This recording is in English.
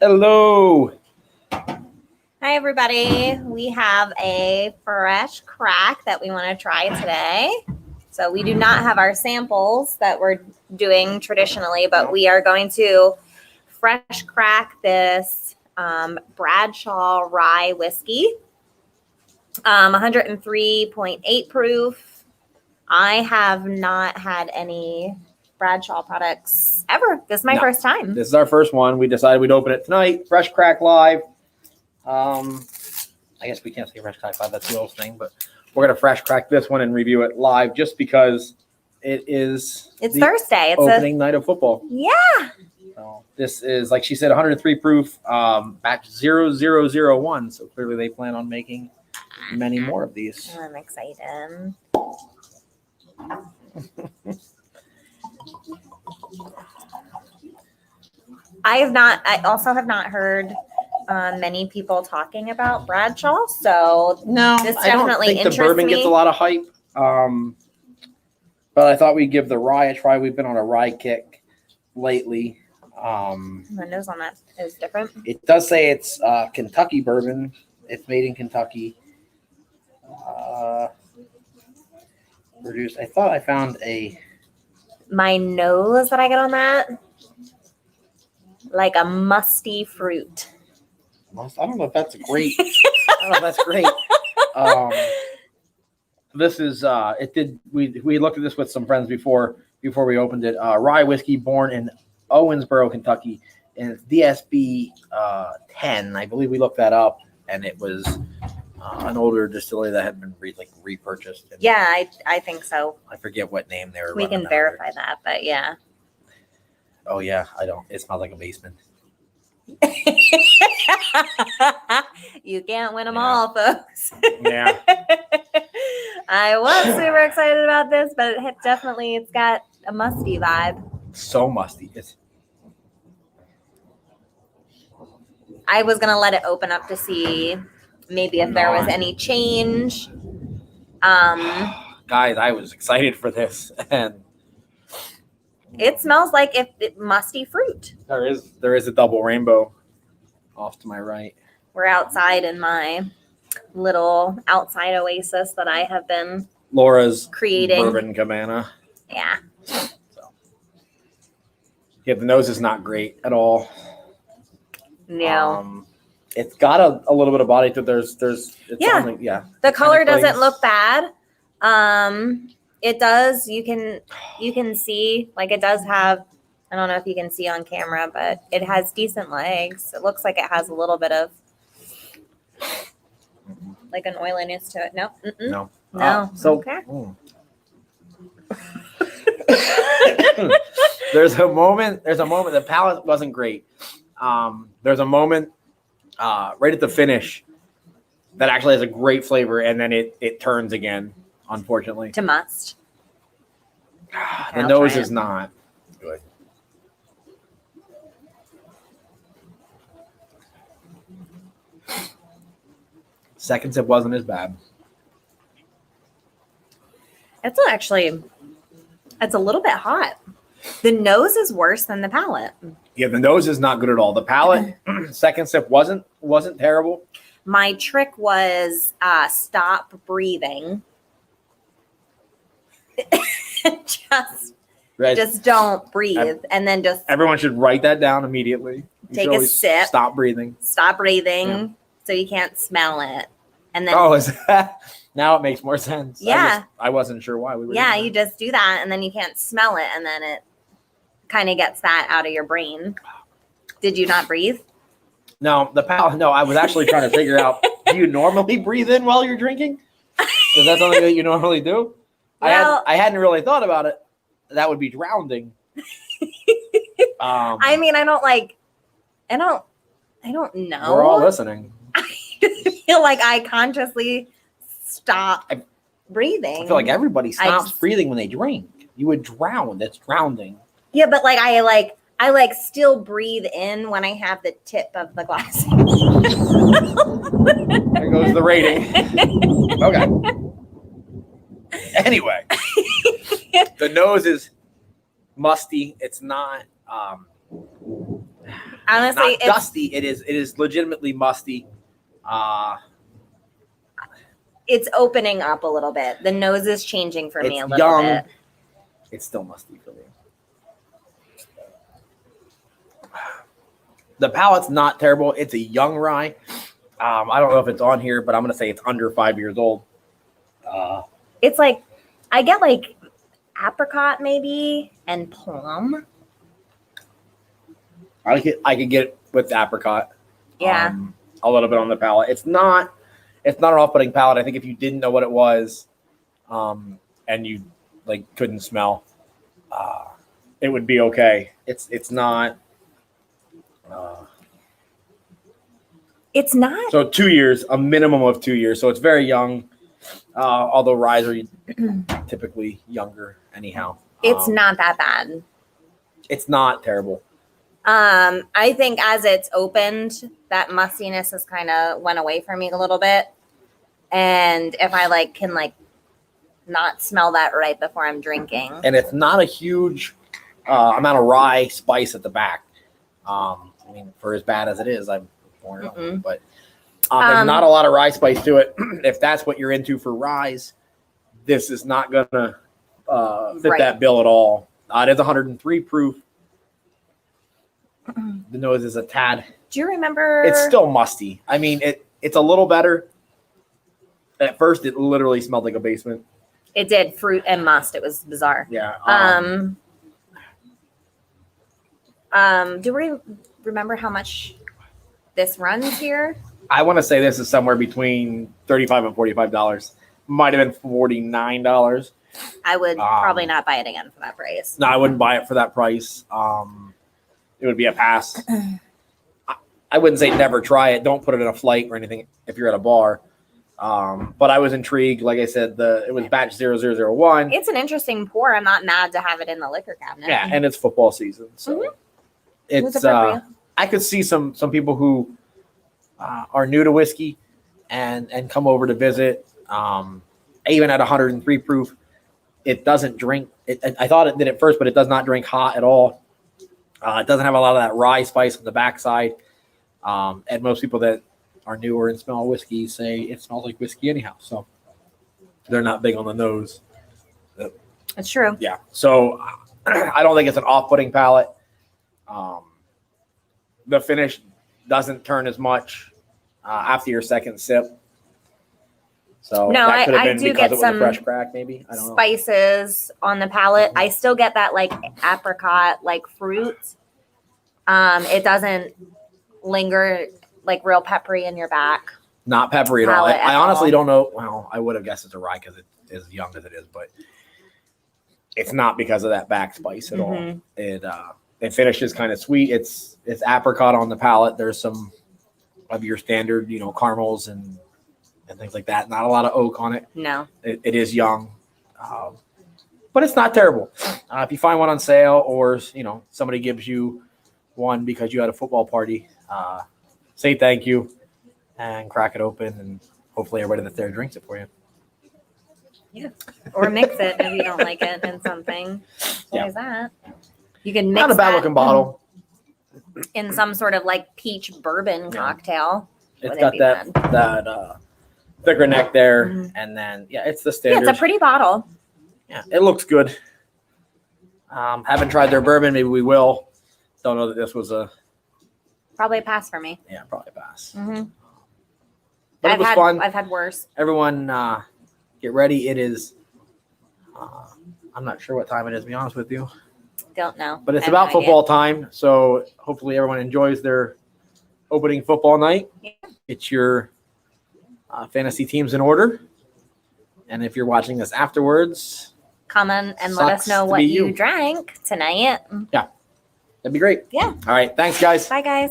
Hello. Hi, everybody. We have a fresh crack that we want to try today. So we do not have our samples that we're doing traditionally, but we are going to fresh crack this Bradshaw rye whiskey, 103.8 proof. I have not had any Bradshaw products ever. This is my first time. This is our first one. We decided we'd open it tonight. Fresh crack live. I guess we can't say fresh crack live. That's the old thing, but we're gonna fresh crack this one and review it live just because it is. It's Thursday. It's opening night of football. Yeah. So this is, like she said, 103 proof, batch 0001. So clearly they plan on making many more of these. I'm excited. I also have not heard many people talking about Bradshaw, so this definitely interests the bourbon me. gets a lot of hype. But I thought we'd give the rye a try. We've been on a rye kick lately. The nose on that is different. It does say it's Kentucky bourbon. It's made in Kentucky. Produced. I thought I found my nose that I get on that, like a musty fruit. I don't know if that's great. I don't know if that's great. This is it did. We looked at this with some friends before we opened it. Rye whiskey born in Owensboro, Kentucky, and it's DSB 10. I believe we looked that up, and it was an older distillery that had been repurchased. Yeah, I think so. I forget what name they were. We can verify that, but yeah. Oh yeah, I don't. It smells like a basement. You can't win them all, folks. Yeah. I was super excited about this, but it's got a musty vibe. So musty. I was gonna let it open up to see maybe if there was any change. Guys, I was excited for this, and it smells like musty fruit. There is a double rainbow off to my right. We're outside in my little outside oasis that I have been Laura's creating. Bourbon Cabana. Yeah. So. Yeah, the nose is not great at all. No. It's got a little bit of body to it. The color doesn't look bad. It does. You can see, like, it does have, I don't know if you can see on camera, but it has decent legs. It looks like it has a little bit of like an oiliness to it. No. No. Okay. There's a moment. The palate wasn't great. There's a moment right at the finish that actually has a great flavor, and then it turns again, unfortunately. To must. The nose is not good. Second sip wasn't as bad. It's a little bit hot. The nose is worse than the palate. Yeah, the nose is not good at all. The palate, second sip wasn't terrible. My trick was stop breathing. Just don't breathe, and then just everyone should write that down immediately. Take a sip. Stop breathing. Yeah. So you can't smell it, and then is that now it makes more sense? Yeah, I wasn't sure why we were. Yeah, you just do that, and then you can't smell it, and then it kind of gets that out of your brain. Did you not breathe? No, No, I was actually trying to figure out. Do you normally breathe in while you're drinking? Is that something that you normally do? Well, I hadn't really thought about it. That would be drowning. I mean, I don't know. We're all listening. I feel like I consciously stop breathing. I feel like everybody stops breathing when they drink. You would drown. That's drowning. Yeah, but I still breathe in when I have the tip of the glass. There goes the rating. Okay. Anyway, the nose is musty. It's not. Honestly, not dusty. It is legitimately musty. It's opening up a little bit. The nose is changing for me a little young. bit. It's still musty for me. The palate's not terrible. It's a young rye. I don't know if it's on here, but I'm going to say it's under 5 years old. It's like, I get like apricot maybe and plum. I could get it with apricot. Yeah. A little bit on the palate. It's not an off-putting palate. I think if you didn't know what it was, and you like couldn't smell, it would be okay. It's not. It's not. So 2 years, a minimum of 2 years. So it's very young. Although ryes are typically younger anyhow. It's not that bad. It's not terrible. I think as it's opened, that mustiness has kind of went away from me a little bit. And if I can not smell that right before I'm drinking. And it's not a huge amount of rye spice at the back. I mean, for as bad as it is, I'm born wrong, but there's not a lot of rye spice to it. If that's what you're into for ryes, this is not gonna fit that bill at all. It is 103 proof. The nose is a tad. Do you remember? It's still musty. I mean, it's a little better. At first, it literally smelled like a basement. It did, fruit and must. It was bizarre. Yeah. Do we remember how much this runs here? I want to say this is somewhere between $35 and $45. Might have been $49. I would probably not buy it again for that price. No, I wouldn't buy it for that price. It would be a pass. I wouldn't say never try it. Don't put it in a flight or anything if you're at a bar. But I was intrigued. Like I said, it was batch 0001. It's an interesting pour. I'm not mad to have it in the liquor cabinet. Yeah, and it's football season, so it's. I could see some people who are new to whiskey and come over to visit. Even at 103 proof, it doesn't drink. I thought it did at first, but it does not drink hot at all. It doesn't have a lot of that rye spice on the backside. And most people that are newer and smell whiskey say it smells like whiskey anyhow. So they're not big on the nose. That's true. Yeah. So I don't think it's an off-putting palate. The finish doesn't turn as much after your second sip. So no, that could have I been do because get it was some a fresh crack, maybe. I don't know. Spices on the palate. I still get that apricot fruit. It doesn't linger real peppery in your back. Not peppery at all. I honestly don't know. Well, I would have guessed it's a rye because it is as young as it is, but it's not because of that back spice at all. It finishes kind of sweet. It's apricot on the palate. There's some of your standard, caramels and things like that. Not a lot of oak on it. No. It is young, but it's not terrible. If you find one on sale or somebody gives you one because you had a football party, say thank you and crack it open, and hopefully everybody that's there drinks it for you. Yeah. Or mix it if you don't like it in something. There's that. You can mix not a bad looking bottle. In some sort of peach bourbon cocktail. It's got that thicker neck there, and then it's the standard. Yeah, it's a pretty bottle. Yeah, it looks good. Haven't tried their bourbon. Maybe we will. Don't know that this was probably a pass for me. Yeah, probably a pass. But it was fun. I've had worse. Everyone, get ready. It is. I'm not sure what time it is. To be honest with you. Don't know. But it's about football time, so hopefully everyone enjoys their opening football night. Yeah. Get your fantasy teams in order, and if you're watching this afterwards, comment and let us know what you drank tonight. Yeah, that'd be great. Yeah. All right. Thanks, guys. Bye, guys.